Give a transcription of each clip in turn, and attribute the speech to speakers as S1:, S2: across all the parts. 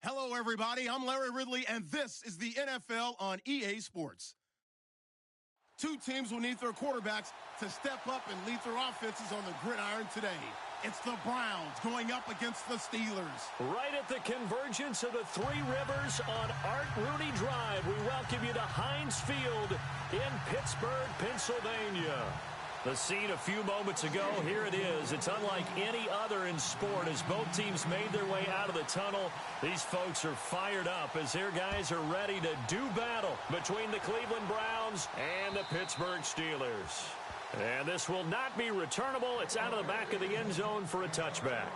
S1: Hello, everybody. I'm Larry Ridley, and this is the NFL on EA Sports. Two teams will need their quarterbacks to step up and lead their offenses on the gridiron today. It's the Browns going up against the Steelers.
S2: Right at the convergence of the Three Rivers on Art Rooney Drive, we welcome you to Heinz Field in Pittsburgh, Pennsylvania. The scene a few moments ago, here it is. It's unlike any other in sport as both teams made their way out of the tunnel. These folks are fired up as their guys are ready to do battle between the Cleveland Browns and the Pittsburgh Steelers. And this will not be returnable. It's out of the back of the end zone for a touchback.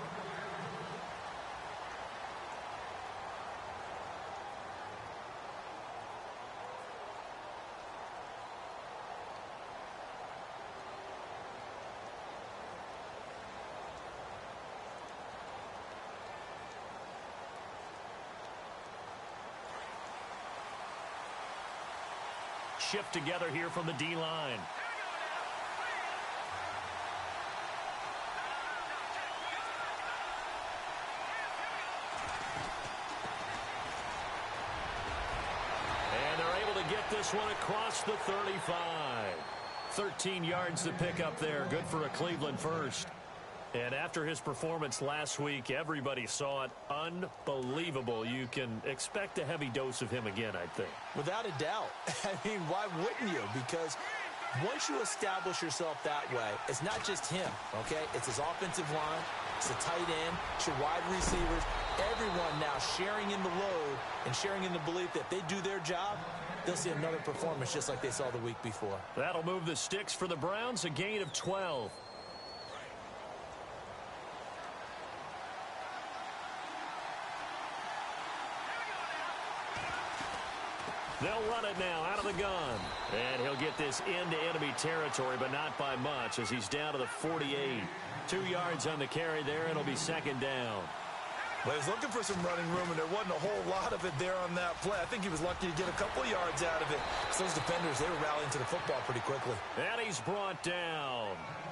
S2: Shift together here from the D-line. And they're able to get this one across the 35. 13 yards to pick up there. Good for a Cleveland first. And after his performance last week, everybody saw it. Unbelievable. You can expect a heavy dose of him again, I think.
S3: Without a doubt. I mean, why wouldn't you? Because once you establish yourself that way, it's not just him, okay? It's his offensive line, it's the tight end, it's your wide receivers. Everyone now sharing in the load and sharing in the belief that they do their job, they'll see another performance just like they saw the week before.
S2: That'll move the sticks for the Browns, a gain of 12. They'll run it now out of the gun. And he'll get this into enemy territory, but not by much as he's down to the 48. 2 yards on the carry there, and it'll be second down.
S4: Well, he's looking for some running room, and there wasn't a whole lot of it there on that play. I think he was lucky to get a couple of yards out of it. So those defenders, they were rallying to the football pretty quickly.
S2: And he's brought down.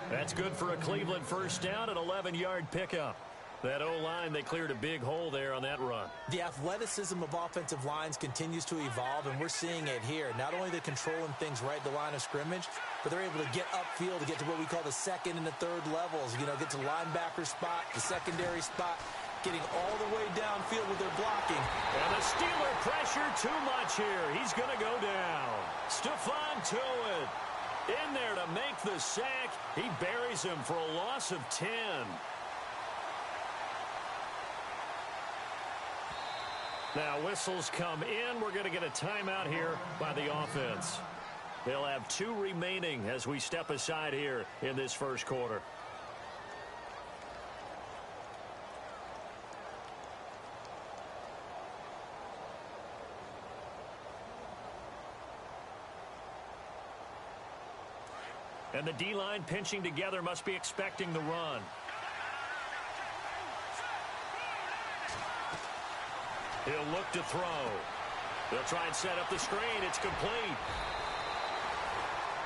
S2: That's good for a Cleveland first down, an 11-yard pickup. That O-line, they cleared a big hole there on that run.
S3: The athleticism of offensive lines continues to evolve, and we're seeing it here. Not only they're controlling things right at the line of scrimmage, but they're able to get upfield to get to what we call the second and the third levels. You know, get to the linebacker spot, the secondary spot, getting all the way downfield with their blocking.
S2: And the Steeler pressure too much here. He's going to go down. Stephon Tuitt in there to make the sack. He buries him for a loss of 10. Now whistles come in. We're going to get a timeout here by the offense. They'll have 2 remaining as we step aside here in this first quarter. And the D-line pinching together must be expecting the run. He'll look to throw. They'll try and set up the screen. It's complete.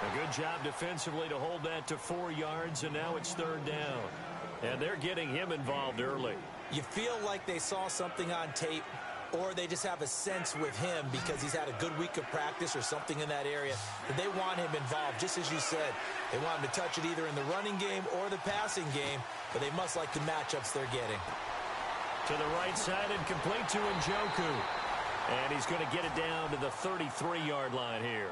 S2: A good job defensively to hold that to 4 yards, and now it's third down. And they're getting him involved early.
S3: You feel like they saw something on tape, or they just have a sense with him because he's had a good week of practice or something in that area that they want him involved. Just as you said, they want him to touch it either in the running game or the passing game, but they must like the matchups they're getting.
S2: To the right side and complete to Njoku. And he's going to get it down to the 33-yard line here.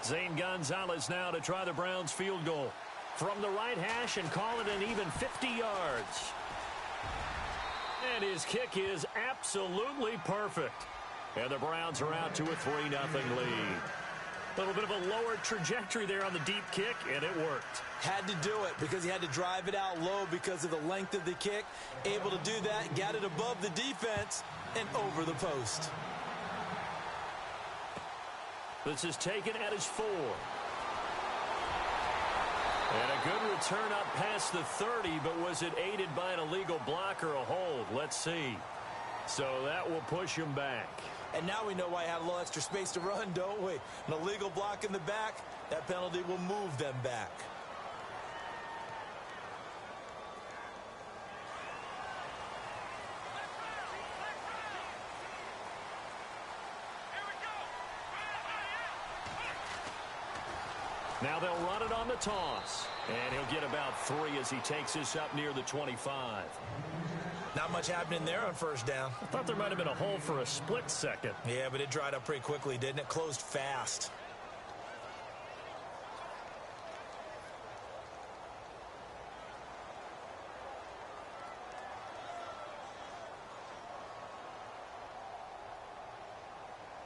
S2: Zane Gonzalez now to try the Browns field goal from the right hash and call it an even 50 yards. And his kick is absolutely perfect. And the Browns are out to a 3-0 lead. A little bit of a lower trajectory there on the deep kick, and it worked.
S3: Had to do it because he had to drive it out low because of the length of the kick. Able to do that, got it above the defense and over the post.
S2: This is taken at his 4. And a good return up past the 30, but was it aided by an illegal block or a hold? Let's see. So that will push him back.
S3: And now we know why I had a little extra space to run, don't we? An illegal block in the back, that penalty will move them back.
S2: Now they'll run it on the toss. And he'll get about 3 as he takes this up near the 25.
S4: Not much happening there on first down.
S2: I thought there might have been a hole for a split second.
S4: Yeah, but it dried up pretty quickly, didn't it? Closed fast.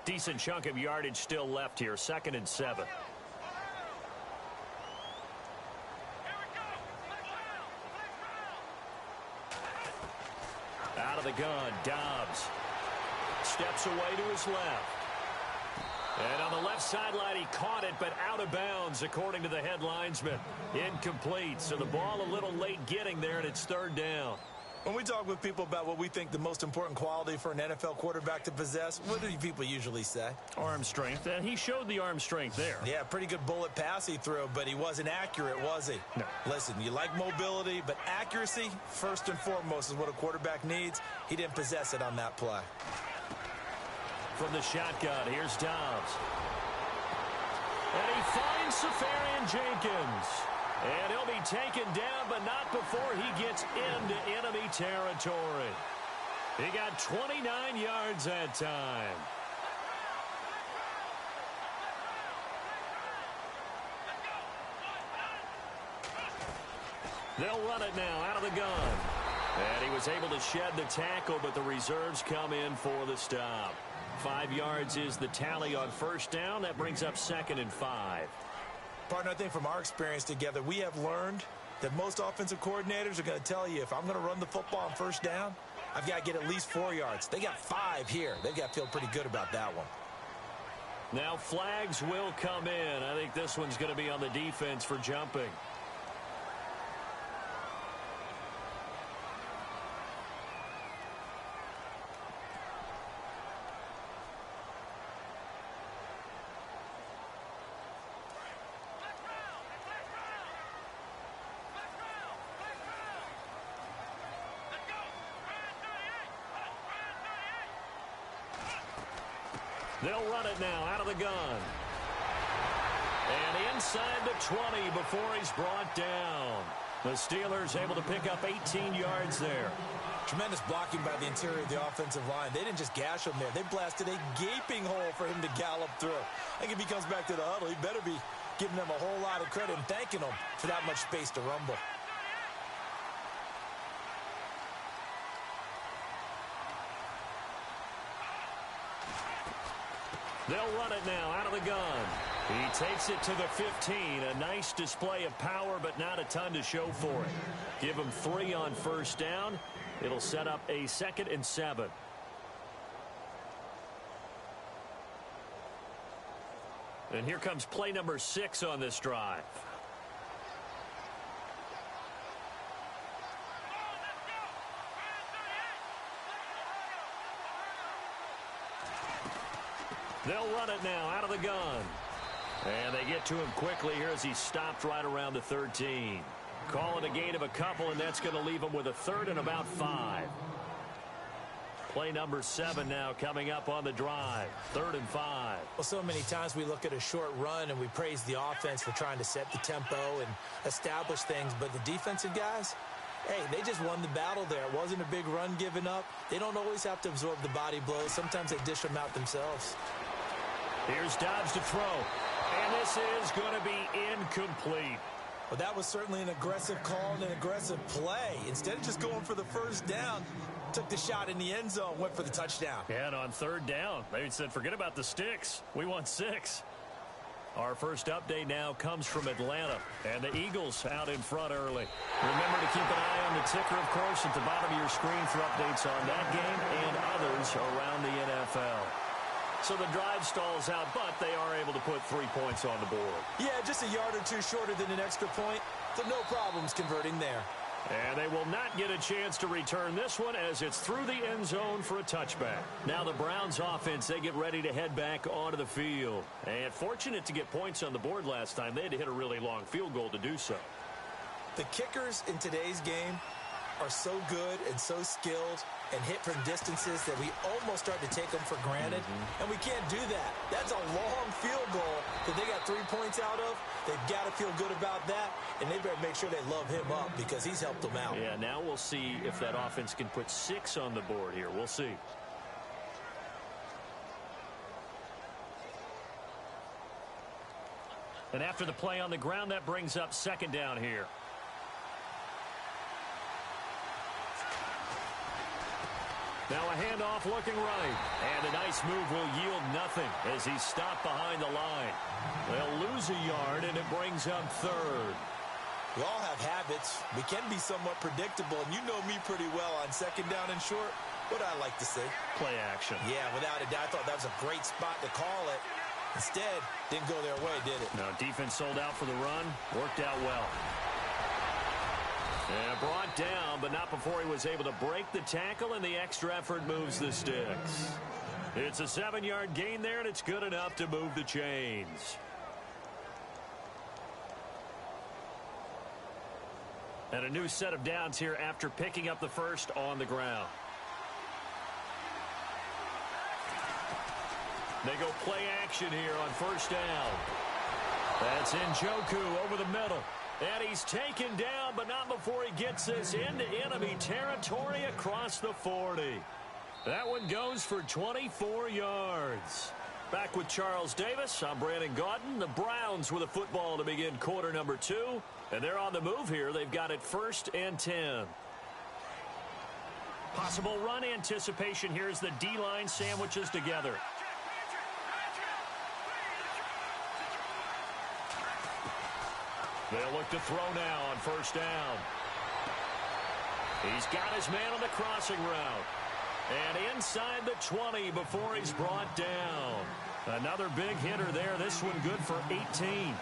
S2: Decent chunk of yardage still left here. 2nd and 7. Out of the gun, Dobbs steps away to his left. And on the left sideline, he caught it, but out of bounds, according to the head linesman. Incomplete, so the ball a little late getting there, and it's 3rd down.
S4: When we talk with people about what we think the most important quality for an NFL quarterback to possess, what do people usually say?
S2: Arm strength, and he showed the arm strength there.
S4: Yeah, pretty good bullet pass he threw, but he wasn't accurate, was he?
S2: No.
S4: Listen, you like mobility, but accuracy, first and foremost, is what a quarterback needs. He didn't possess it on that play.
S2: From the shotgun, here's Dobbs. And he finds Safarian Jenkins. And he'll be taken down, but not before he gets into enemy territory. He got 29 yards that time. They'll run it now out of the gun. And he was able to shed the tackle, but the reserves come in for the stop. 5 yards is the tally on first down. That brings up 2nd and 5.
S4: Partner, I think from our experience together, we have learned that most offensive coordinators are going to tell you, if I'm going to run the football on first down, I've got to get at least 4 yards. They got 5 here. They've got to feel pretty good about that one.
S2: Now flags will come in. I think this one's going to be on the defense for jumping. They'll run it now out of the gun. And inside the 20 before he's brought down. The Steelers able to pick up 18 yards there.
S4: Tremendous blocking by the interior of the offensive line. They didn't just gash him there. They blasted a gaping hole for him to gallop through. I think if he comes back to the huddle, he better be giving them a whole lot of credit and thanking them for that much space to rumble.
S2: They'll run it now out of the gun. He takes it to the 15. A nice display of power, but not a ton to show for it. Give him 3 on first down. It'll set up a 2nd and 7. And here comes play number 6 on this drive. They'll run it now out of the gun. And they get to him quickly here as he stopped right around the 13. Call it a gain of a couple, and that's going to leave him with a 3rd and about 5. Play number 7 now coming up on the drive. 3rd and 5.
S3: Well, so many times we look at a short run and we praise the offense for trying to set the tempo and establish things. But the defensive guys, hey, they just won the battle there. It wasn't a big run given up. They don't always have to absorb the body blows. Sometimes they dish them out themselves.
S2: Here's Dobbs to throw. And this is going to be incomplete.
S4: Well, that was certainly an aggressive call and an aggressive play. Instead of just going for the first down, took the shot in the end zone, went for the touchdown.
S2: Yeah, and on 3rd down, they said, forget about the sticks. We want 6. Our first update now comes from Atlanta, and the Eagles out in front early. Remember to keep an eye on the ticker, of course, at the bottom of your screen for updates on that game and others around the NFL. So the drive stalls out, but they are able to put 3 points on the board.
S4: Yeah, just a yard or two shorter than an extra point, so no problems converting there.
S2: And they will not get a chance to return this one as it's through the end zone for a touchback. Now the Browns offense, they get ready to head back onto the field. And fortunate to get points on the board last time. They had to hit a really long field goal to do so.
S4: The kickers in today's game are so good and so skilled. and hit from distances that we almost start to take them for granted, and we can't do that. That's a long field goal that they got 3 points out of. They've got to feel good about that, and they better make sure they love him up because he's helped them out.
S2: Yeah, now we'll see if that offense can put 6 on the board here. We'll see. And after the play on the ground, that brings up second down here. Now a handoff looking right. And a nice move will yield nothing as he's stopped behind the line. They'll lose a yard, and it brings up third.
S4: We all have habits. We can be somewhat predictable, and you know me pretty well on second down and short. What I like to say?
S2: Play action.
S4: Yeah, without a doubt. I thought that was a great spot to call it. Instead, didn't go their way, did it?
S2: No, defense sold out for the run. Worked out well. And brought down, but not before he was able to break the tackle, and the extra effort moves the sticks. It's a 7-yard gain there, and it's good enough to move the chains. And a new set of downs here after picking up the first on the ground. They go play action here on first down. That's Njoku over the middle. And he's taken down, but not before he gets this into enemy territory across the 40. That one goes for 24 yards. Back with Charles Davis, I'm Brandon Gaudin. The Browns with a football to begin quarter number 2. And they're on the move here. They've got it 1st and 10. Possible run anticipation here as the D-line sandwiches together. They'll look to throw now on first down. He's got his man on the crossing route. And inside the 20 before he's brought down. Another big hitter there. This one good for 18.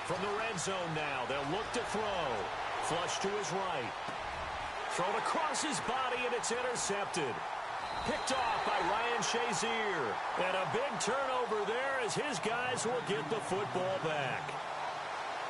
S2: From the red zone now, they'll look to throw. Flush to his right. Thrown across his body, and it's intercepted. Picked off by Ryan Shazier. And a big turnover there as his guys will get the football back.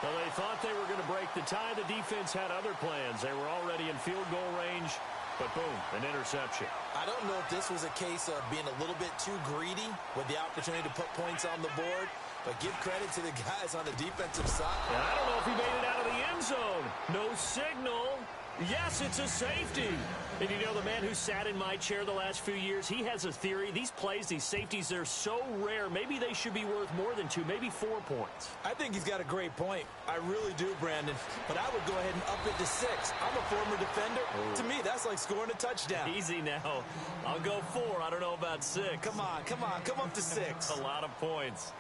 S2: Well, they thought they were going to break the tie. The defense had other plans. They were already in field goal range, but boom, an interception.
S4: I don't know if this was a case of being a little bit too greedy with the opportunity to put points on the board, but give credit to the guys on the defensive side.
S2: And I don't know if he made it out of the end zone. No signal. Yes, it's a safety. And you know, the man who sat in my chair the last few years, he has a theory. These plays, these safeties, they're so rare. Maybe they should be worth more than 2, maybe 4 points.
S4: I think he's got a great point. I really do, Brandon. But I would go ahead and up it to 6. I'm a former defender. Oh. To me, that's like scoring a touchdown.
S2: Easy now. I'll go 4. I don't know about 6.
S4: Come on. Come up to 6.
S2: A lot of points.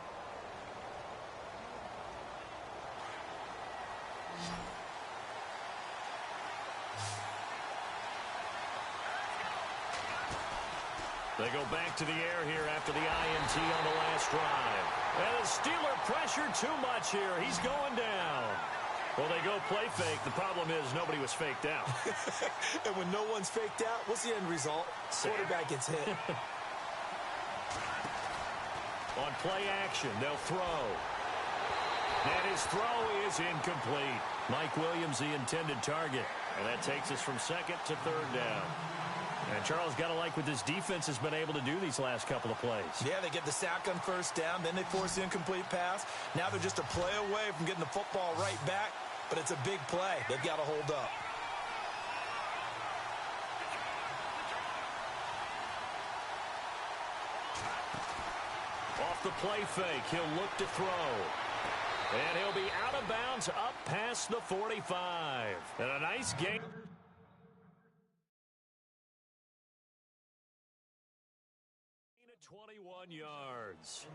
S2: They go back to the air here after the INT on the last drive. And the Steeler pressure too much here. He's going down. Well, they go play fake. The problem is nobody was faked out.
S4: And when no one's faked out, what's the end result? Quarterback gets hit.
S2: On play action, they'll throw. And his throw is incomplete. Mike Williams, the intended target. And that takes us from 2nd to 3rd down. And Charles, got to like what this defense has been able to do these last couple of plays.
S4: Yeah, they get the sack on first down, then they force the incomplete pass. Now they're just a play away from getting the football right back, but it's a big play. They've got to hold up.
S2: Off the play fake, he'll look to throw. And he'll be out of bounds up past the 45. And a nice game. 21 yards.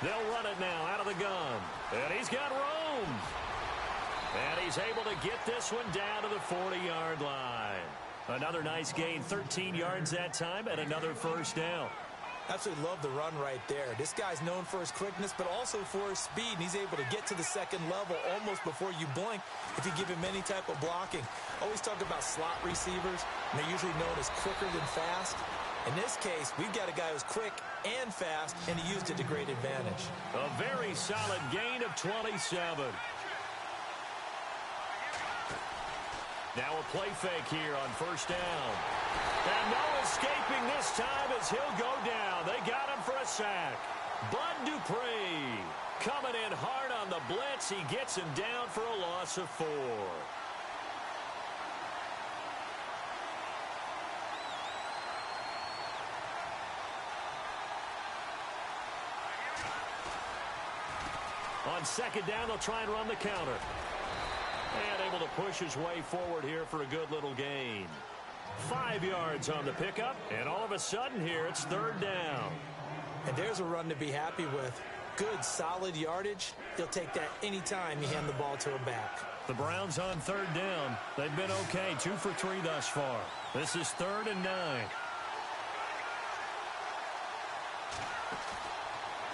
S2: They'll run it now out of the gun. And he's got room. And he's able to get this one down to the 40-yard line. Another nice gain, 13 yards that time, and another first down.
S4: Absolutely love the run right there. This guy's known for his quickness, but also for his speed. And he's able to get to the second level almost before you blink if you give him any type of blocking. Always talk about slot receivers, and they're usually known as quicker than fast. In this case, we've got a guy who's quick and fast, and he used it to great advantage.
S2: A very solid gain of 27. Now a play fake here on first down. And no escaping this time as he'll go down. They got him for a sack. Bud Dupree coming in hard on the blitz. He gets him down for a loss of 4. On second down, they'll try and run the counter. And able to push his way forward here for a good little gain. 5 yards on the pickup, and all of a sudden here it's third down.
S4: And there's a run to be happy with. Good, solid yardage. He'll take that anytime you hand the ball to a back.
S2: The Browns on third down. They've been okay, 2 for 3 thus far. This is 3rd and 9.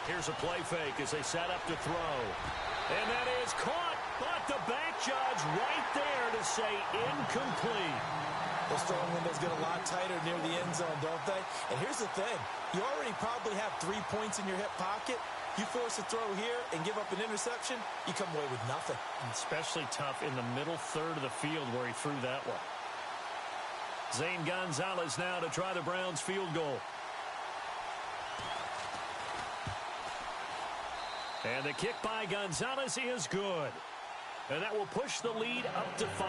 S2: Here's a play fake as they set up to throw. And that is caught, but the back judge right there to say incomplete.
S4: Those throwing windows get a lot tighter near the end zone, don't they? And here's the thing. You already probably have 3 points in your hip pocket. You force a throw here and give up an interception, you come away with nothing.
S2: Especially tough in the middle third of the field where he threw that one. Zane Gonzalez now to try the Browns field goal. And the kick by Gonzalez is good. And that will push the lead up to 5.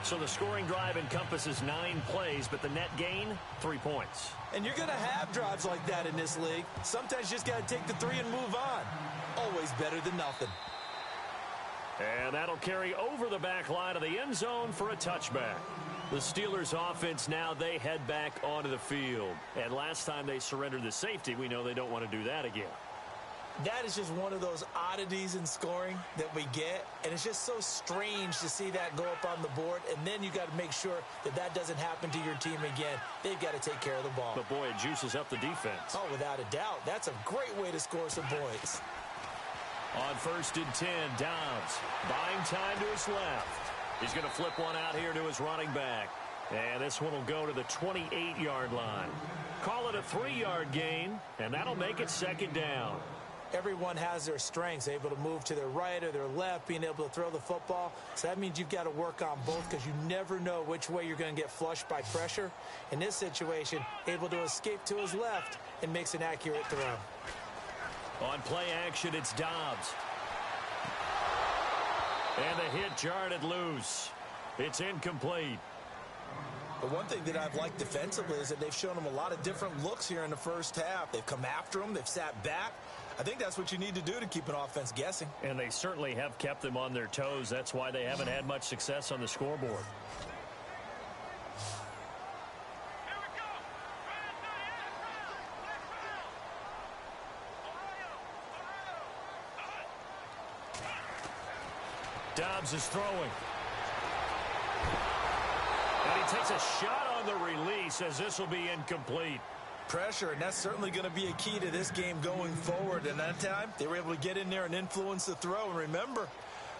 S2: So the scoring drive encompasses 9 plays, but the net gain, 3 points.
S4: And you're going to have drives like that in this league. Sometimes you just got to take the 3 and move on. Always better than nothing.
S2: And that'll carry over the back line of the end zone for a touchback. The Steelers offense now, they head back onto the field. And last time they surrendered the safety, we know they don't want to do that again.
S4: That is just one of those oddities in scoring that we get, and it's just so strange to see that go up on the board, and then you got to make sure that that doesn't happen to your team again. They've got to take care of the ball.
S2: But, boy, it juices up the defense.
S4: Oh, without a doubt. That's a great way to score some points.
S2: On 1st and 10, Dobbs buying time to his left. He's going to flip one out here to his running back. And this one will go to the 28-yard line. Call it a 3-yard gain, and that'll make it 2nd down.
S4: Everyone has their strengths, able to move to their right or their left, being able to throw the football. So that means you've got to work on both because you never know which way you're going to get flushed by pressure. In this situation, able to escape to his left and makes an accurate throw.
S2: On play action, it's Dobbs. And the hit jarred it loose. It's incomplete.
S4: But one thing that I've liked defensively is that they've shown him a lot of different looks here in the first half. They've come after him. They've sat back. I think that's what you need to do to keep an offense guessing.
S2: And they certainly have kept them on their toes. That's why they haven't had much success on the scoreboard. Dobbs is throwing. And he takes a shot on the release as this will be incomplete.
S4: Pressure, and that's certainly going to be a key to this game going forward. And that time, they were able to get in there and influence the throw. And remember,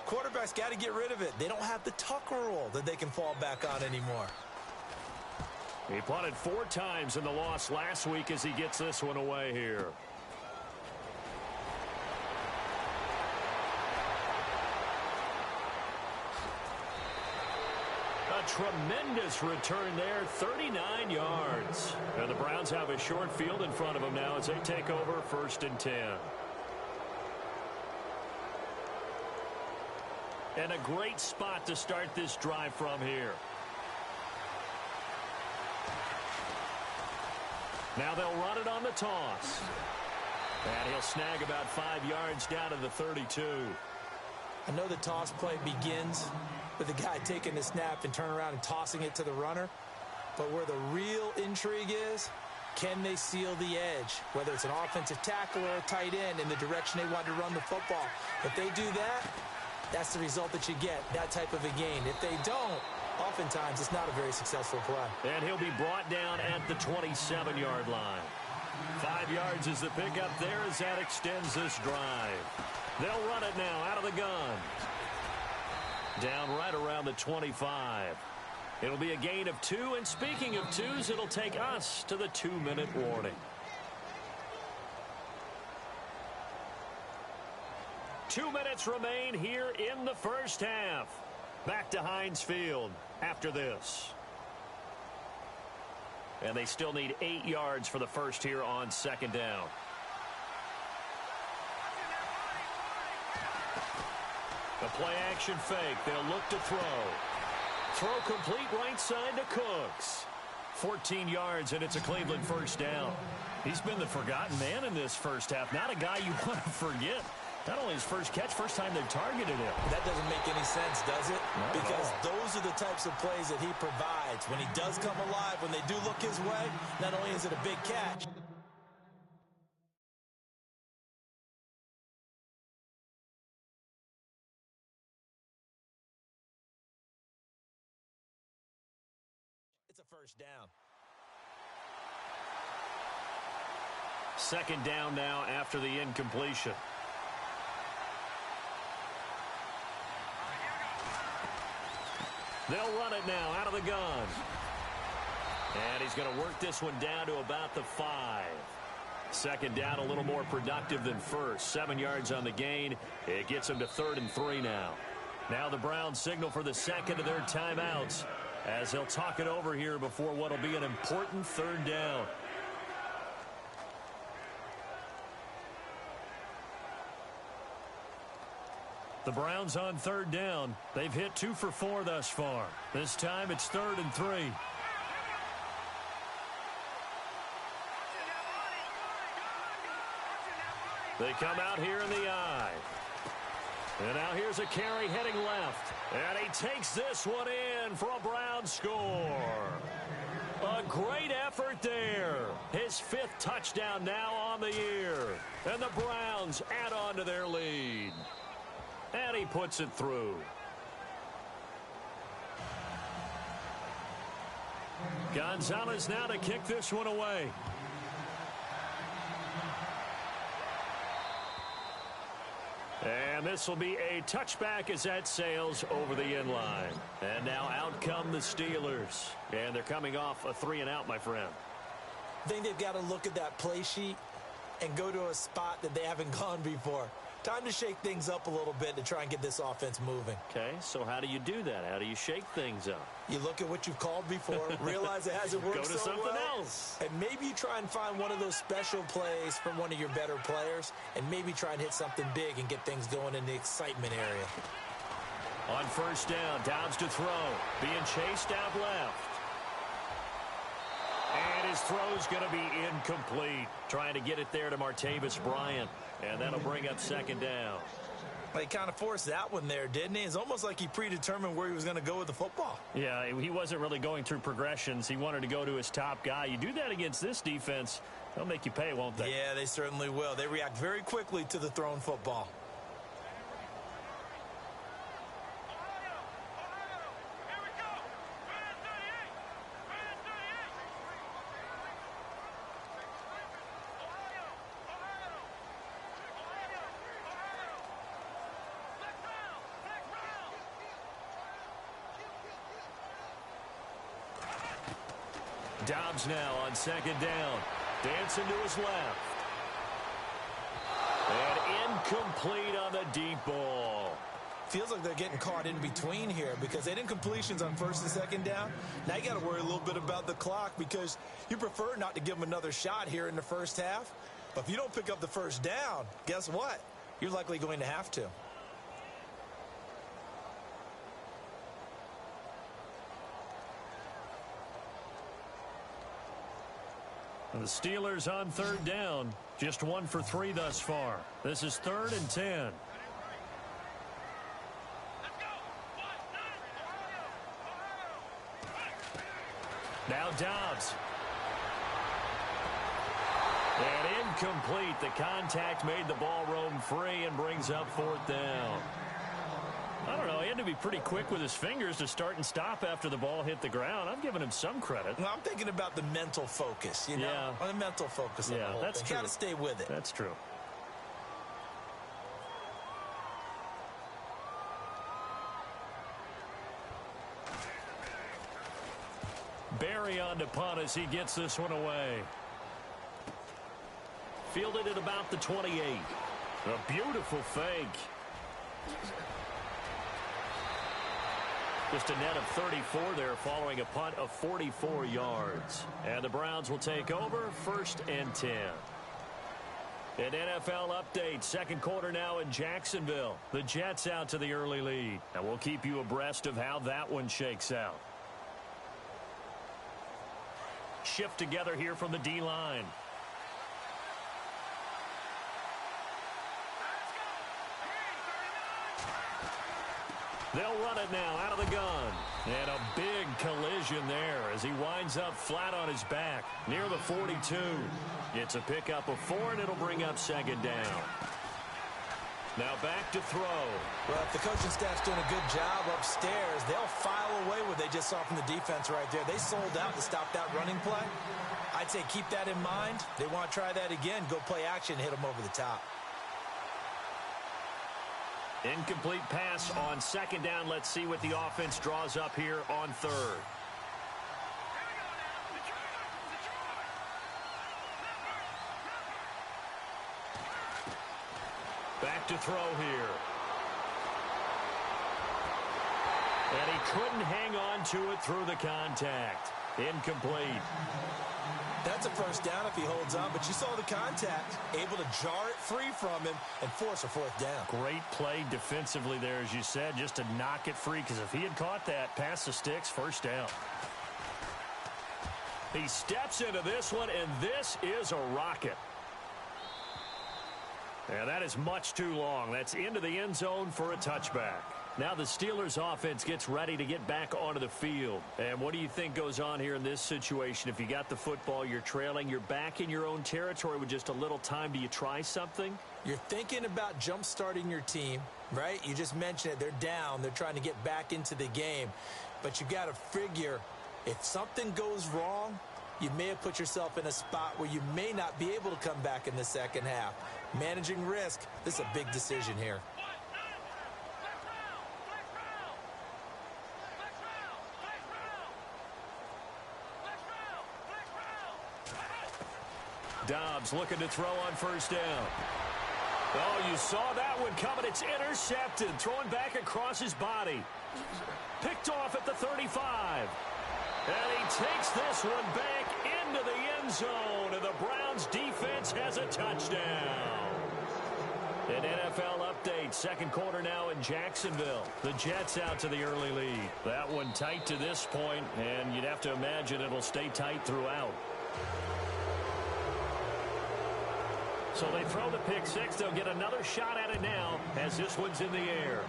S4: quarterbacks got to get rid of it. They don't have the Tucker rule that they can fall back on anymore.
S2: He punted 4 times in the loss last week as he gets this one away here. A tremendous return there, 39 yards. And the Browns have a short field in front of them now as they take over 1st and 10. And a great spot to start this drive from here. Now they'll run it on the toss. And he'll snag about 5 yards down to the 32.
S4: I know the toss play begins with the guy taking the snap and turn around and tossing it to the runner. But where the real intrigue is, can they seal the edge? Whether it's an offensive tackle or a tight end in the direction they want to run the football. If they do that, that's the result that you get, that type of a gain. If they don't, oftentimes it's not a very successful play.
S2: And he'll be brought down at the 27-yard line. 5 yards is the pickup there as that extends this drive. They'll run it now out of the gun. Down right around the 25. It'll be a gain of 2, and speaking of 2s, it'll take us to the 2-minute warning. 2 minutes remain here in the first half. Back to Heinz Field after this. And they still need 8 yards for the first here on second down. The play action fake. They'll look to throw. Throw complete right side to Cooks. 14 yards, and it's a Cleveland first down. He's been the forgotten man in this first half. Not a guy you want to forget. Not only his first catch, first time they've targeted him.
S4: That doesn't make any sense, does it? Because those are the types of plays that he provides. When he does come alive, when they do look his way, not only is it a big catch. It's a first down.
S2: Second down now after the incompletion. They'll run it now out of the gun. And he's going to work this one down to about the 5. Second down a little more productive than first. 7 yards on the gain. It gets him to 3rd and 3 now. Now the Browns signal for the second of their timeouts as he'll talk it over here before what will be an important 3rd down. The Browns on 3rd down. They've hit 2 for 4 thus far. This time it's 3rd and 3. They come out here in the I. And now here's a carry heading left. And he takes this one in for a Browns score. A great effort there. His 5th touchdown now on the year. And the Browns add on to their lead. And he puts it through. Gonzalez now to kick this one away. And this will be a touchback as that sails over the end line. And now out come the Steelers. And they're coming off a 3-and-out, my friend.
S4: I think they've got to look at that play sheet and go to a spot that they haven't gone before. Time to shake things up a little bit to try and get this offense moving.
S2: Okay, so how do you do that? How do you shake things up?
S4: You look at what you've called before, realize it hasn't worked
S2: Go to
S4: so
S2: something
S4: well,
S2: else.
S4: and maybe you try and find one of those special plays from one of your better players, and maybe try and hit something big and get things going in the excitement area.
S2: On first down, Downs to throw. Being chased out left. And his throw's going to be incomplete. Trying to get it there to Martavis Bryant. And that'll bring up second down.
S4: He kind of forced that one there, didn't he? It's almost like he predetermined where he was going to go with the football.
S2: Yeah, he wasn't really going through progressions. He wanted to go to his top guy. You do that against this defense, they'll make you pay, won't they?
S4: Yeah, they certainly will. They react very quickly to the thrown football.
S2: Dobbs now on second down. Dancing to his left. And incomplete on the deep ball.
S4: Feels like they're getting caught in between here because they didn't completions on first and second down. Now you got to worry a little bit about the clock because you prefer not to give them another shot here in the first half. But if you don't pick up the first down, guess what? You're likely going to have to.
S2: And the Steelers on third down. Just 1 for 3 thus far. This is 3rd and 10. Now Dobbs. And incomplete. The contact made the ball roam free and brings up 4th down. I don't know. He had to be pretty quick with his fingers to start and stop after the ball hit the ground. I'm giving him some credit.
S4: Well, I'm thinking about the mental focus, you know?
S2: Yeah.
S4: The mental focus of the whole
S2: that's
S4: thing.
S2: true.
S4: Got to stay with it.
S2: That's true. Barry on to punt as he gets this one away. Fielded at about the 28. A beautiful fake. Just a net of 34 there following a punt of 44 yards. And the Browns will take over 1st and 10. An NFL update. Second quarter now in Jacksonville. The Jets out to the early lead. And we'll keep you abreast of how that one shakes out. Shift together here from the D-line. They'll run it now out of the gun. And a big collision there as he winds up flat on his back near the 42. It's a pickup of 4, and it'll bring up 2nd down. Now back to throw.
S4: Well, if the coaching staff's doing a good job upstairs, they'll file away what they just saw from the defense right there. They sold out to stop that running play. I'd say keep that in mind. They want to try that again. Go play action, hit them over the top.
S2: Incomplete pass on 2nd down. Let's see what the offense draws up here on 3rd. Back to throw here. And he couldn't hang on to it through the contact. Incomplete.
S4: That's a 1st down if he holds on, but you saw the contact. Able to jar it free from him and force a 4th down.
S2: Great play defensively there, as you said, just to knock it free, because if he had caught that, past the sticks, 1st down. He steps into this one, and this is a rocket. And that is much too long. That's into the end zone for a touchback. Now the Steelers offense gets ready to get back onto the field. And what do you think goes on here in this situation? If you got the football, you're trailing, you're back in your own territory with just a little time. Do you try something?
S4: You're thinking about jump-starting your team, right? You just mentioned it. They're down. They're trying to get back into the game. But you got to figure if something goes wrong, you may have put yourself in a spot where you may not be able to come back in the second half. Managing risk, this is a big decision here.
S2: Dobbs looking to throw on 1st down. Oh, you saw that one coming. It's intercepted. Throwing back across his body. Picked off at the 35. And he takes this one back into the end zone. And the Browns defense has a touchdown. An NFL update. 2nd quarter now in Jacksonville. The Jets out to the early lead. That one tight to this point, and you'd have to imagine it'll stay tight throughout. So they throw the pick 6. They'll get another shot at it now as this one's in the air.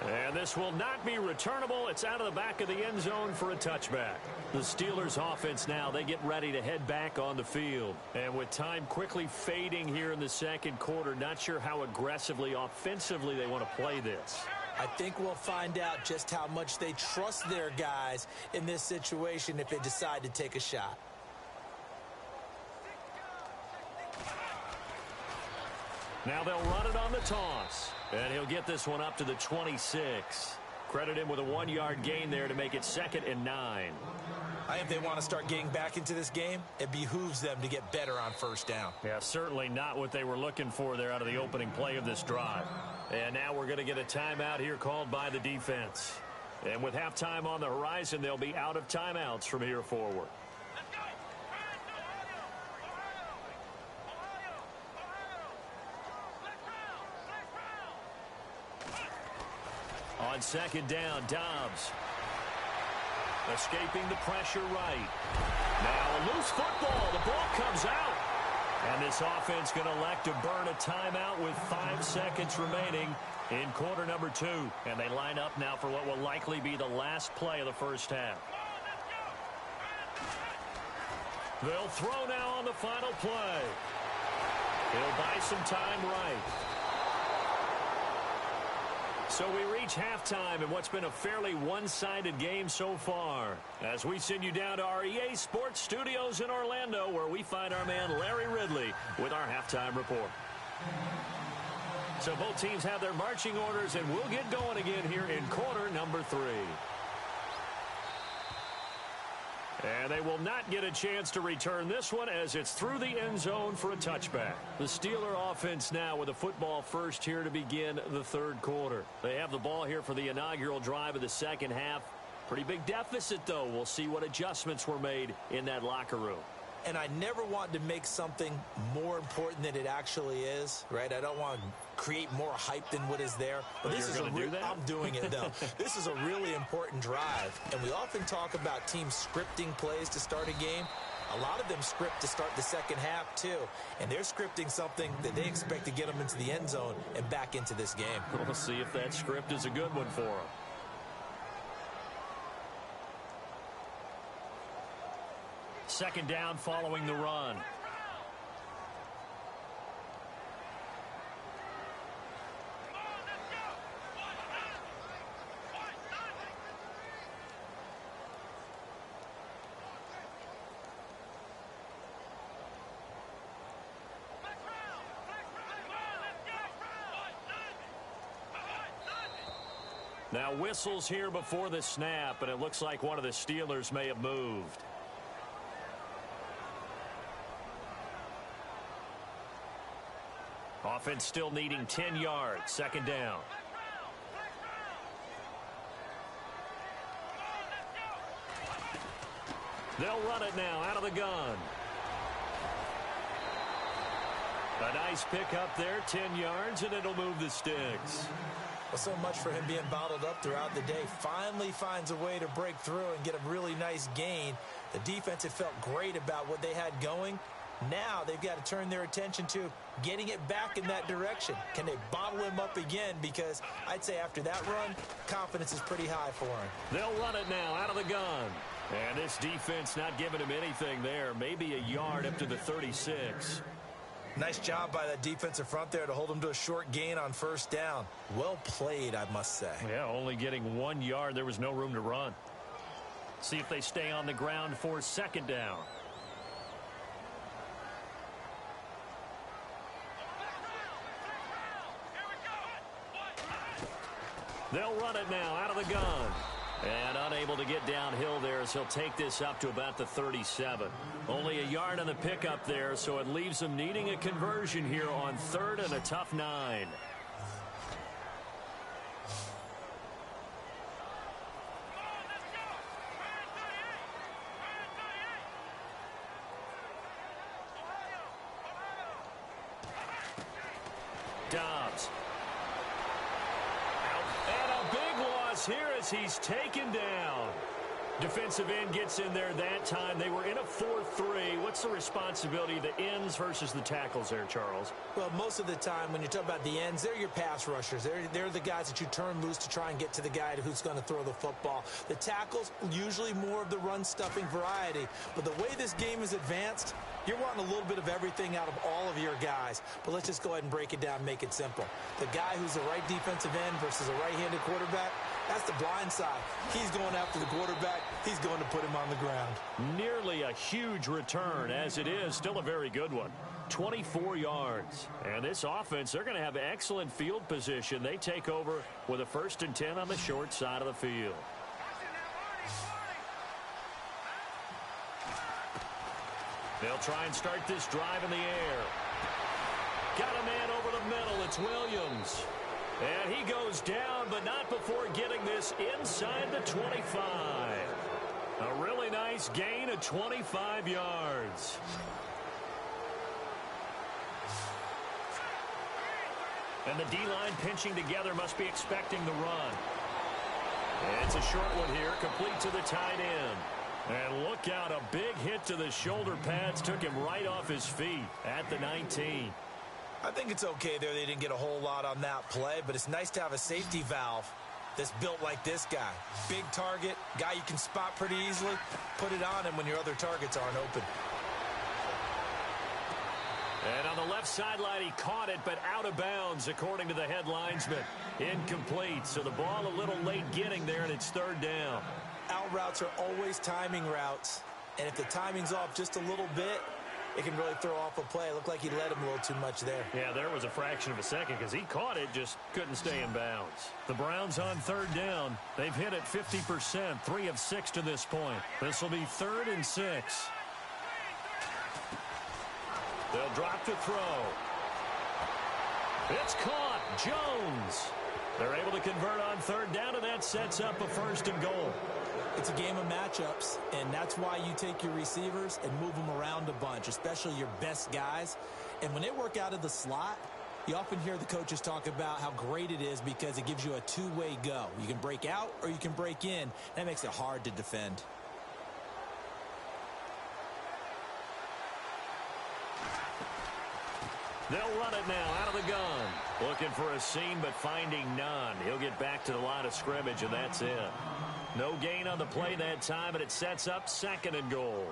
S2: And this will not be returnable. It's out of the back of the end zone for a touchback. The Steelers offense now, they get ready to head back on the field. And with time quickly fading here in the 2nd quarter, not sure how aggressively, offensively they want to play this.
S4: I think we'll find out just how much they trust their guys in this situation if they decide to take a shot.
S2: Now they'll run it on the toss. And he'll get this one up to the 26. Credit him with a 1-yard gain there to make it 2nd and 9.
S4: I think if they want to start getting back into this game, it behooves them to get better on 1st down.
S2: Yeah, certainly not what they were looking for there out of the opening play of this drive. And now we're going to get a timeout here called by the defense. And with halftime on the horizon, they'll be out of timeouts from here forward. On 2nd down, Dobbs. Escaping the pressure right. Now a loose football. The ball comes out. And this offense going to elect to burn a timeout with 5 seconds remaining in quarter number 2. And they line up now for what will likely be the last play of the 1st half. They'll throw now on the final play. He'll buy some time right. So we reach halftime in what's been a fairly one-sided game so far. As we send you down to our EA Sports Studios in Orlando, where we find our man Larry Ridley with our halftime report. So both teams have their marching orders, and we'll get going again here in quarter number 3. And they will not get a chance to return this one as it's through the end zone for a touchback. The Steeler offense now with a football first here to begin the third quarter. They have the ball here for the inaugural drive of the second half. Pretty big deficit, though. We'll see what adjustments were made in that locker room.
S3: And I never want to make something more important than it actually is, right? I don't want to create more hype than what is there.
S2: But this is do that?
S3: I'm doing it, though. This is a really important drive. And we often talk about teams scripting plays to start a game. A lot of them script to start the second half, too. And they're scripting something that they expect to get them into the end zone and back into this game.
S2: We'll see if that script is a good one for them. Second down following the run. Now whistles here before the snap, and it looks like one of the Steelers may have moved. Offense still needing 10 yards. Second down. They'll run it now out of the gun. A nice pickup there, 10 yards, and it'll move the sticks.
S3: Well, so much for him being bottled up throughout the day. Finally finds a way to break through and get a really nice gain. The defense had felt great about what they had going. Now they've got to turn their attention to getting it back in that direction. Can they bottle him up again? Because I'd say after that run, confidence is pretty high for him.
S2: They'll run it now out of the gun. And this defense not giving him anything there. Maybe a yard up to the 36.
S3: Nice job by that defensive front there to hold him to a short gain on first down. Well played, I must say.
S2: Yeah, only getting 1 yard. There was no room to run. See if they stay on the ground for second down. They'll run it now out of the gun. And unable to get downhill there as he'll take this up to about the 37. Only a yard on the pickup there, so it leaves them needing a conversion here on third and a tough 9. Dobbs. And a big loss here as he's taken down. Defensive end gets in there that time. They were in a 4-3. What's the responsibility of the ends versus the tackles there, Charles?
S3: Well, most of the time when you talk about the ends, they're your pass rushers. They're the guys that you turn loose to try and get to the guy who's going to throw the football. The tackles, usually more of the run-stuffing variety. But the way this game is advanced, you're wanting a little bit of everything out of all of your guys. But let's just go ahead and break it down and make it simple. The guy who's the right defensive end versus a right-handed quarterback, that's the blind side. He's going after the quarterback. He's going to put him on the ground. Nearly a huge return, as it is. Still a very good one. 24 yards. And this offense, they're going to have excellent field position. They take over with a 1st and 10 on the short side of the field. They'll try and start this drive in the air. Got a man over the middle. It's Williams. And he goes down, but not before getting this inside the 25. A really nice gain of 25 yards. And the D-line pinching together, must be expecting the run. And it's a short one here, complete to the tight end. And look out, a big hit to the shoulder pads took him right off his feet at the 19. I think it's okay there. They didn't get a whole lot on that play, but it's nice to have a safety valve that's built like this guy. Big target, guy you can spot pretty easily. Put it on him when your other targets aren't open.
S2: And on the left sideline, he caught it, but out of bounds, according to the head linesman. Incomplete, so the ball a little late getting there, and it's third down.
S3: Out routes are always timing routes, and if the timing's off just a little bit, it can really throw off a play. It looked like he led him a little too much there.
S2: Yeah, there was a fraction of a second because he caught it, just couldn't stay in bounds. The Browns on third down. They've hit it 50%, 3 of 6 to this point. This will be 3rd and 6. They'll drop to throw. It's caught. Jones. They're able to convert on third down, and that sets up a 1st and goal.
S3: It's a game of matchups, and that's why you take your receivers and move them around a bunch, especially your best guys. And when they work out of the slot, you often hear the coaches talk about how great it is because it gives you a two-way go. You can break out or you can break in. That makes it hard to defend.
S2: They'll run it now out of the gun. Looking for a seam, but finding none. He'll get back to the line of scrimmage, and that's it. No gain on the play that time, and it sets up 2nd and goal.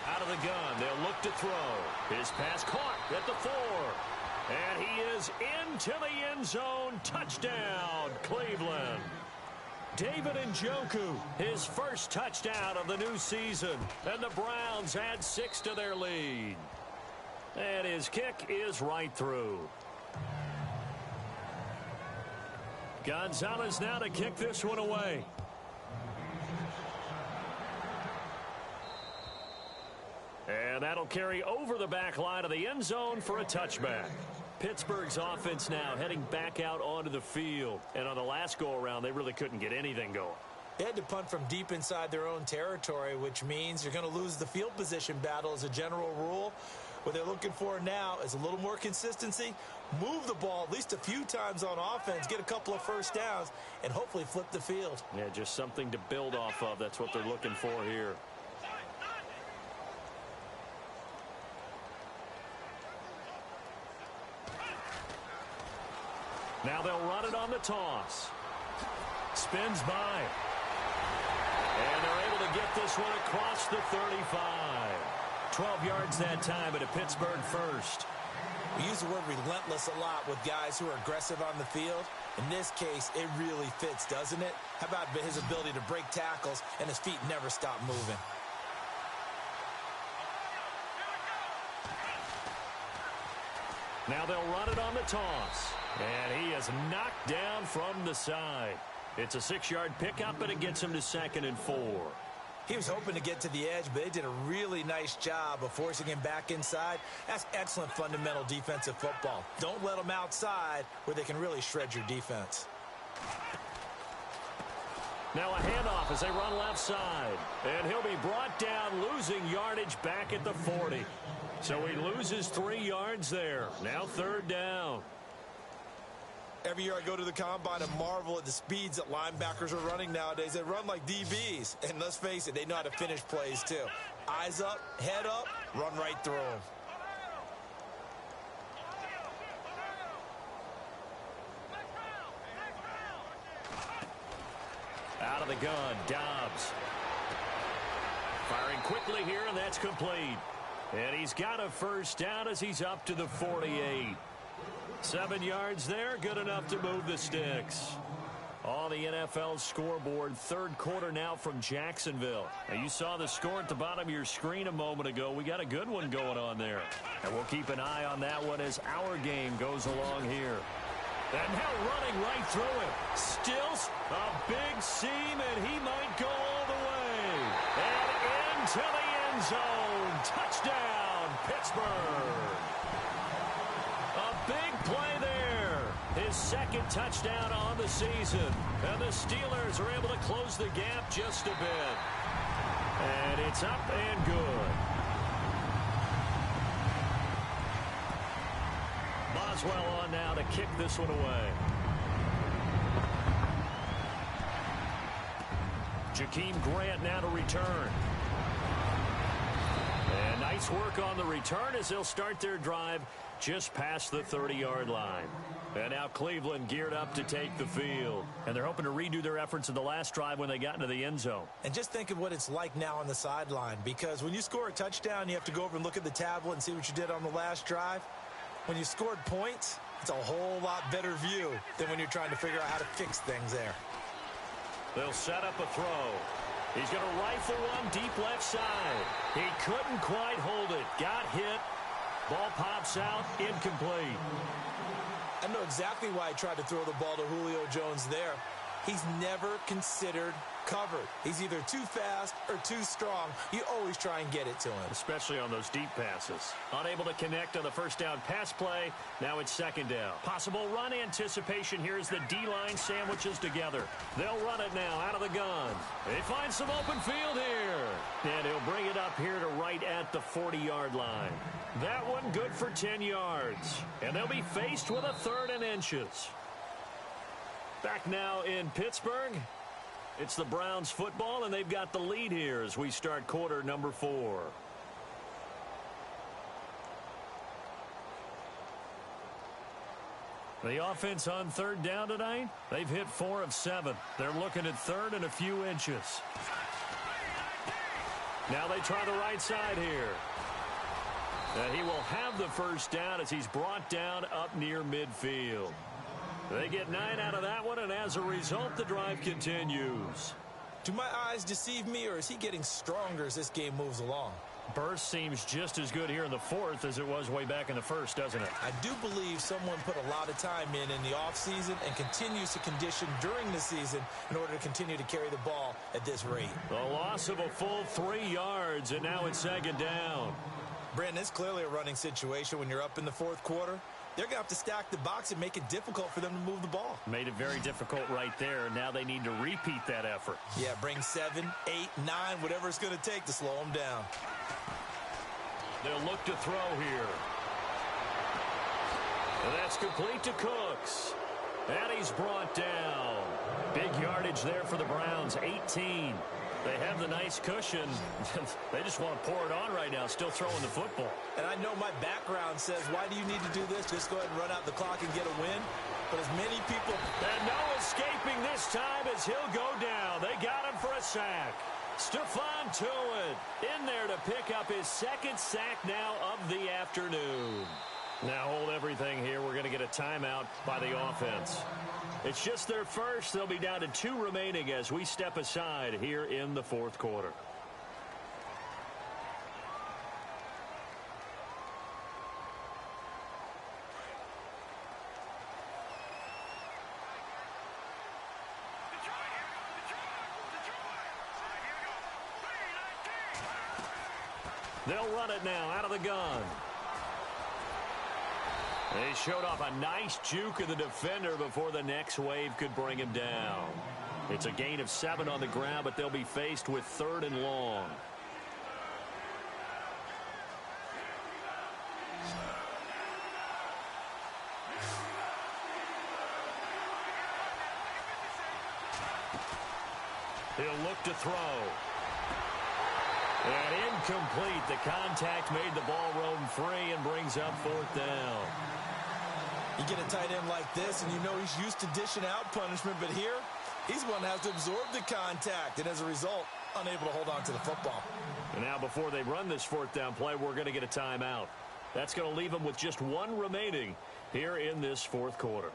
S2: Out of the gun, they'll look to throw. His pass caught at the 4. And he is into the end zone. Touchdown, Cleveland. David Njoku, his first touchdown of the new season. And the Browns add 6 to their lead. And his kick is right through. Gonzalez now to kick this one away. And that'll carry over the back line of the end zone for a touchback. Pittsburgh's offense now heading back out onto the field. And on the last go-around, they really couldn't get anything going.
S3: They had to punt from deep inside their own territory, which means you're going to lose the field position battle as a general rule. What they're looking for now is a little more consistency, move the ball at least a few times on offense, get a couple of first downs, and hopefully flip the field.
S2: Yeah, just something to build off of. That's what they're looking for here. Now they'll run it on the toss. Spins by. And they're able to get this one across the 35. 12 yards that time, and a Pittsburgh first.
S3: We use the word relentless a lot with guys who are aggressive on the field. In this case, it really fits, doesn't it? How about his ability to break tackles and his feet never stop moving?
S2: Now they'll run it on the toss. And he is knocked down from the side. It's a 6-yard pickup, and it gets him to 2nd and 4.
S3: He was hoping to get to the edge, but they did a really nice job of forcing him back inside. That's excellent fundamental defensive football. Don't let them outside where they can really shred your defense.
S2: Now a handoff as they run left side. And he'll be brought down, losing yardage back at the 40. So he loses 3 yards there. Now 3rd down.
S3: Every year I go to the combine and marvel at the speeds that linebackers are running nowadays. They run like DBs. And let's face it, they know how to finish plays too. Eyes up, head up, run right through them.
S2: Out of the gun, Dobbs. Firing quickly here, and that's complete. And he's got a first down as he's up to the 48. 7 yards there, good enough to move the sticks. On the NFL scoreboard, 3rd quarter now from Jacksonville. Now, you saw the score at the bottom of your screen a moment ago. We got a good one going on there. And we'll keep an eye on that one as our game goes along here. And now running right through it. Stills, a big seam, and he might go all the way. And into the end zone. Touchdown, Pittsburgh. A big play there. His 2nd touchdown on the season. And the Steelers are able to close the gap just a bit. And it's up and good. Boswell on now to kick this one away. Jakeem Grant now to return. And nice work on the return as they'll start their drive just past the 30-yard line. And now Cleveland geared up to take the field. And they're hoping to redo their efforts in the last drive when they got into the end zone.
S3: And just think of what it's like now on the sideline, because when you score a touchdown, you have to go over and look at the tablet and see what you did on the last drive. When you scored points, it's a whole lot better view than when you're trying to figure out how to fix things there.
S2: They'll set up a throw. He's going to rifle one deep left side. He couldn't quite hold it. Got hit. Ball pops out. Incomplete.
S3: I know exactly why I tried to throw the ball to Julio Jones there. He's never considered covered. He's either too fast or too strong. You always try and get it to him.
S2: Especially on those deep passes. Unable to connect on the first down pass play. Now it's second down. Possible run anticipation here as the D-line sandwiches together. They'll run it now out of the gun. They find some open field here. And he'll bring it up here to right at the 40-yard line. That one good for 10 yards. And they'll be faced with a 3rd and inches. Back now in Pittsburgh. It's the Browns football, and they've got the lead here as we start quarter number 4. The offense on 3rd down tonight, they've hit 4 of 7. They're looking at 3rd and a few inches. Now they try the right side here. And he will have the first down as he's brought down up near midfield. They get 9 out of that one, and as a result, the drive continues.
S3: Do my eyes deceive me, or is he getting stronger as this game moves along?
S2: Burst seems just as good here in the 4th as it was way back in the 1st, doesn't it?
S3: I do believe someone put a lot of time in the offseason and continues to condition during the season in order to continue to carry the ball at this rate.
S2: The loss of a full 3 yards, and now it's second down.
S3: Brandon, it's clearly a running situation when you're up in the 4th quarter. They're going to have to stack the box and make it difficult for them to move the ball.
S2: Made it very difficult right there. Now they need to repeat that effort.
S3: Yeah, bring 7, 8, 9, whatever it's going to take to slow them down.
S2: They'll look to throw here. And that's complete to Cooks. And he's brought down. Big yardage there for the Browns, 18. They have the nice cushion. They just want to pour it on right now, still throwing the football.
S3: And I know my background says, why do you need to do this? Just go ahead and run out the clock and get a win. But as many people...
S2: And no escaping this time as he'll go down. They got him for a sack. Stephon Tuitt in there to pick up his 2nd sack now of the afternoon. Now hold everything here. We're going to get a timeout by the offense. It's just their first. They'll be down to 2 remaining as we step aside here in the 4th quarter. They'll run it now out of the gun. They showed off a nice juke of the defender before the next wave could bring him down. It's a gain of 7 on the ground, but they'll be faced with 3rd and long. He'll look to throw. And incomplete. The contact made the ball roam free and brings up 4th down.
S3: You get a tight end like this, and you know he's used to dishing out punishment, but here, he's one that has to absorb the contact, and as a result, unable to hold on to the football.
S2: And now before they run this 4th down play, we're going to get a timeout. That's going to leave them with just 1 remaining here in this 4th quarter.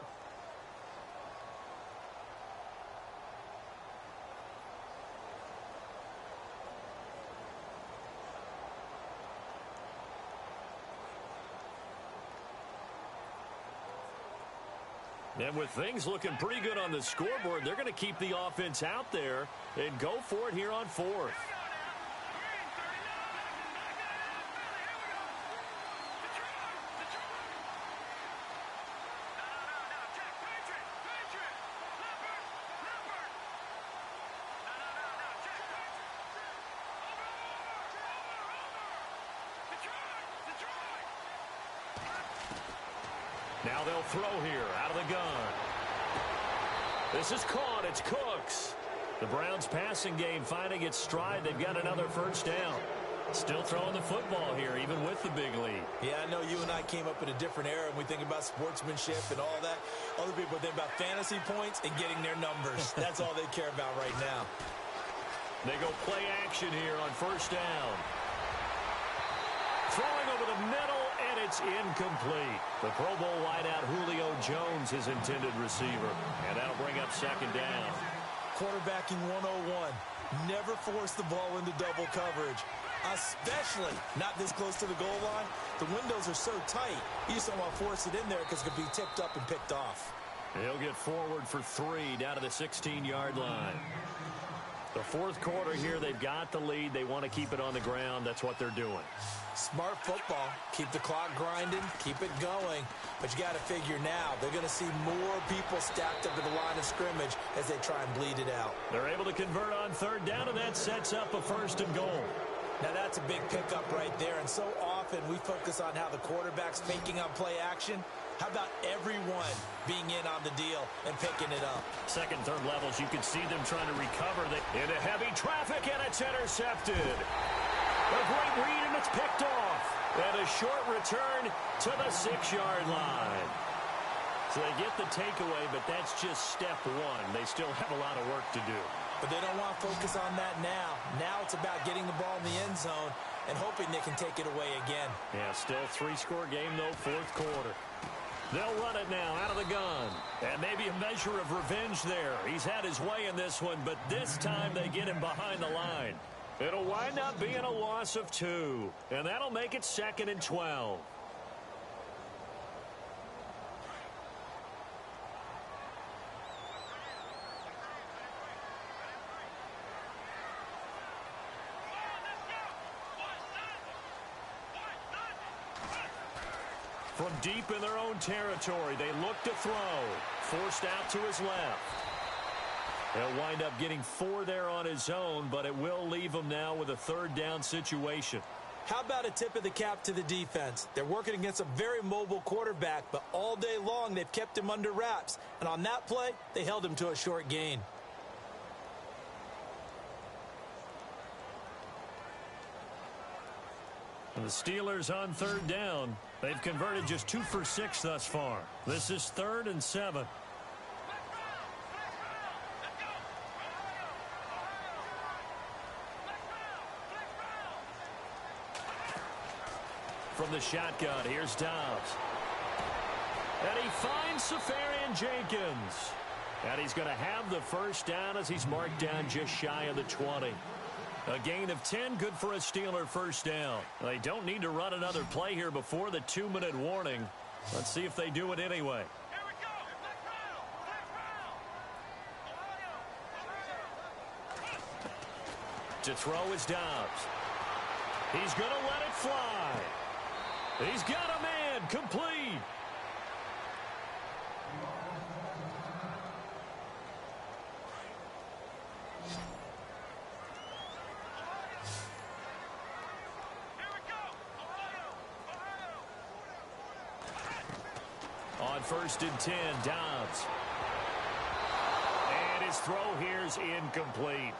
S2: And with things looking pretty good on the scoreboard, they're going to keep the offense out there and go for it here on 4th. Now they'll throw here out of the gun. This is caught. It's Cooks. The Browns passing game finding its stride. They've got another first down. Still throwing the football here, even with the big lead.
S4: Yeah, I know you and I came up in a different era, and we think about sportsmanship and all that. Other people think about fantasy points and getting their numbers. That's all they care about right now.
S2: They go play action here on first down. Throwing over the middle, and it's incomplete. The Pro Bowl wideout Julio Jones, his intended receiver. And that'll bring up second down.
S4: Quarterbacking 101. Never force the ball into double coverage, especially not this close to the goal line. The windows are so tight, you just don't want to force it in there because it could be tipped up and picked off.
S2: He'll get forward for 3 down to the 16-yard line. The fourth quarter here, they've got the lead. They want to keep it on the ground. That's what they're doing.
S4: Smart football. Keep the clock grinding. Keep it going. But you got to figure now, they're going to see more people stacked up at the line of scrimmage as they try and bleed it out.
S2: They're able to convert on third down, and that sets up a first and goal.
S4: Now, that's a big pickup right there. And so often we focus on how the quarterback's faking on play action. How about everyone being in on the deal and picking it up?
S2: Second, third levels, you can see them trying to recover. Into heavy traffic, and it's intercepted. A great read, and it's picked off. And a short return to the 6-yard line. So they get the takeaway, but that's just step one. They still have a lot of work to do.
S4: But they don't want to focus on that now. Now it's about getting the ball in the end zone and hoping they can take it away again.
S2: Yeah, still 3-score game, though, fourth quarter. They'll run it now out of the gun. And maybe a measure of revenge there. He's had his way in this one, but this time they get him behind the line. It'll wind up being a loss of 2. And that'll make it 2nd and 12. From deep in their own territory, they look to throw. Forced out to his left. He'll wind up getting 4 there on his own, but it will leave him now with a third down situation.
S4: How about a tip of the cap to the defense? They're working against a very mobile quarterback, but all day long they've kept him under wraps. And on that play, they held him to a short gain.
S2: And the Steelers on third down. They've converted just 2 for 6 thus far. This is 3rd and 7. From the shotgun, here's Dobbs. And he finds Safarian Jenkins. And he's going to have the first down as he's marked down just shy of the 20. A gain of 10, good for a Steeler first down. They don't need to run another play here before the 2-minute warning. Let's see if they do it anyway. To throw is Dobbs. He's going to let it fly. He's got a man, complete. On 1st and 10, Dobbs. And his throw here's incomplete.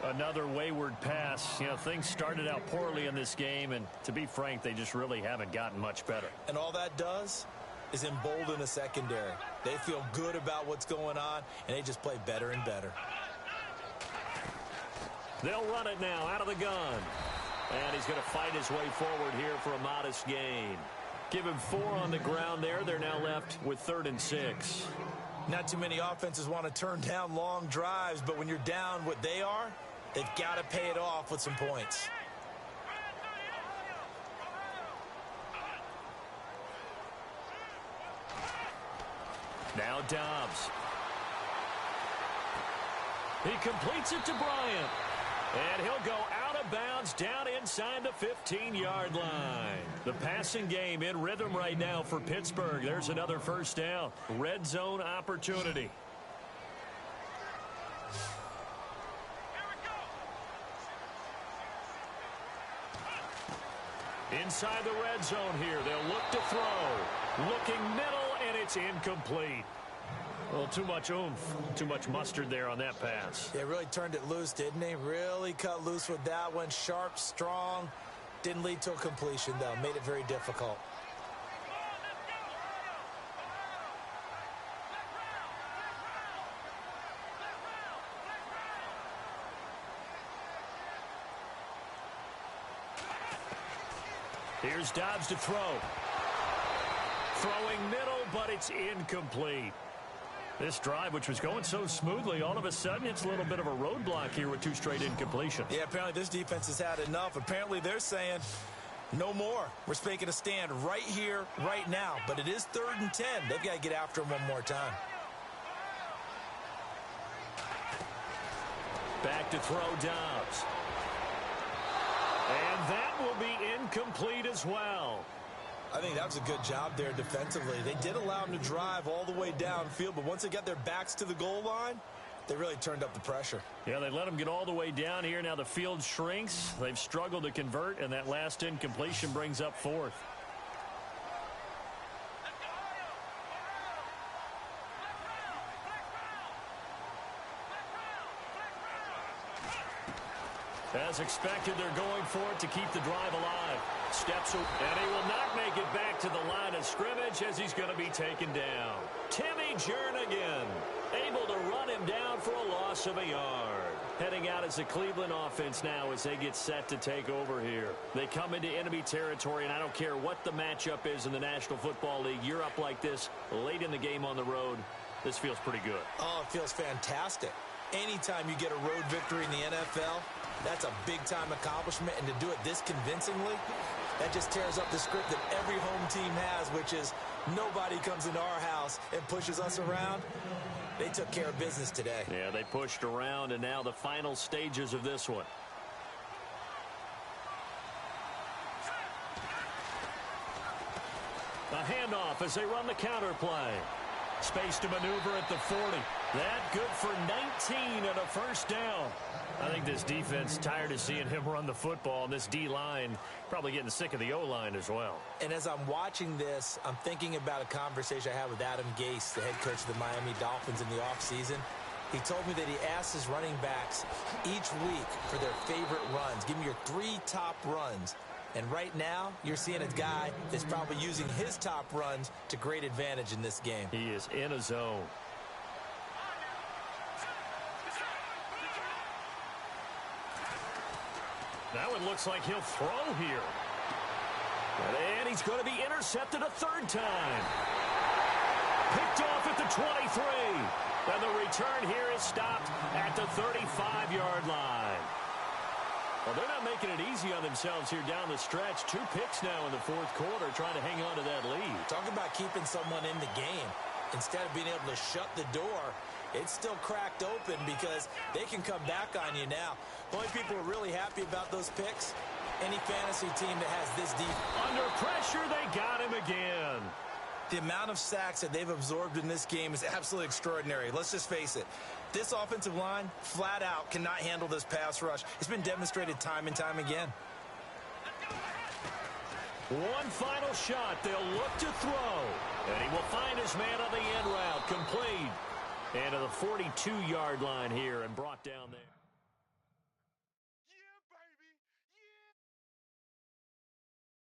S2: Another wayward pass. You know, things started out poorly in this game, and to be frank, they just really haven't gotten much better.
S4: And all that does is embolden a secondary. They feel good about what's going on, and they just play better and better.
S2: They'll run it now out of the gun. And he's going to fight his way forward here for a modest gain. Give him 4 on the ground there. They're now left with 3rd and 6.
S4: Not too many offenses want to turn down long drives, but when you're down what they are, they've got to pay it off with some points.
S2: Now Dobbs. He completes it to Bryant. And he'll go out of bounds down inside the 15-yard line. The passing game in rhythm right now for Pittsburgh. There's another first down. Red zone opportunity. Inside the red zone here. They'll look to throw. Looking middle, and it's incomplete. Well, too much oomph, too much mustard there on that pass.
S4: Yeah, really turned it loose, didn't he? Really cut loose with that one. Sharp, strong. Didn't lead to a completion, though. Made it very difficult.
S2: Here's Dobbs to throw. Throwing middle, but it's incomplete. This drive, which was going so smoothly, all of a sudden it's a little bit of a roadblock here with 2 straight incompletions.
S4: Yeah, apparently this defense has had enough. Apparently they're saying no more. We're making a stand right here, right now. But it is 3rd and 10. They've got to get after him one more time.
S2: Back to throw Dobbs. And that will be incomplete as well.
S4: I think that was a good job there defensively. They did allow them to drive all the way downfield, but once they got their backs to the goal line, they really turned up the pressure.
S2: Yeah, they let them get all the way down here. Now the field shrinks. They've struggled to convert, and that last incompletion brings up 4th. As expected, they're going for it to keep the drive alive. Steps up, and he will not make it back to the line of scrimmage as he's going to be taken down. Timmy Jernigan able to run him down for a loss of a yard. Heading out as the Cleveland offense now as they get set to take over here. They come into enemy territory, and I don't care what the matchup is in the National Football League. You're up like this late in the game on the road. This feels pretty good.
S4: Oh, it feels fantastic. Anytime you get a road victory in the NFL, that's a big-time accomplishment, and to do it this convincingly, that just tears up the script that every home team has, which is nobody comes into our house and pushes us around. They took care of business today.
S2: Yeah, they pushed around, and now the final stages of this one. A handoff as they run the counter play. Space to maneuver at the 40. That good for 19 and a first down. I think this defense tired of seeing him run the football, and this D-line probably getting sick of the O-line as well.
S4: And as I'm watching this, I'm thinking about a conversation I had with Adam Gase, the head coach of the Miami Dolphins in the offseason. He told me that he asked his running backs each week for their favorite runs. Give me your 3 top runs. And right now, you're seeing a guy that's probably using his top runs to great advantage in this game.
S2: He is in a zone. Now it looks like he'll throw here. And he's going to be intercepted a 3rd time. Picked off at the 23. And the return here is stopped at the 35-yard line. Well, they're not making it easy on themselves here down the stretch. 2 picks now in the 4th quarter trying to hang on to that lead.
S4: Talk about keeping someone in the game. Instead of being able to shut the door, it's still cracked open because they can come back on you now. The only people who are really happy about those picks, any fantasy team that has this deep.
S2: Under pressure, they got him again.
S4: The amount of sacks that they've absorbed in this game is absolutely extraordinary. Let's just face it. This offensive line, flat out, cannot handle this pass rush. It's been demonstrated time and time again.
S2: One final shot. They'll look to throw. And he will find his man on the end route. Complete. And to the 42-yard line here and brought down there.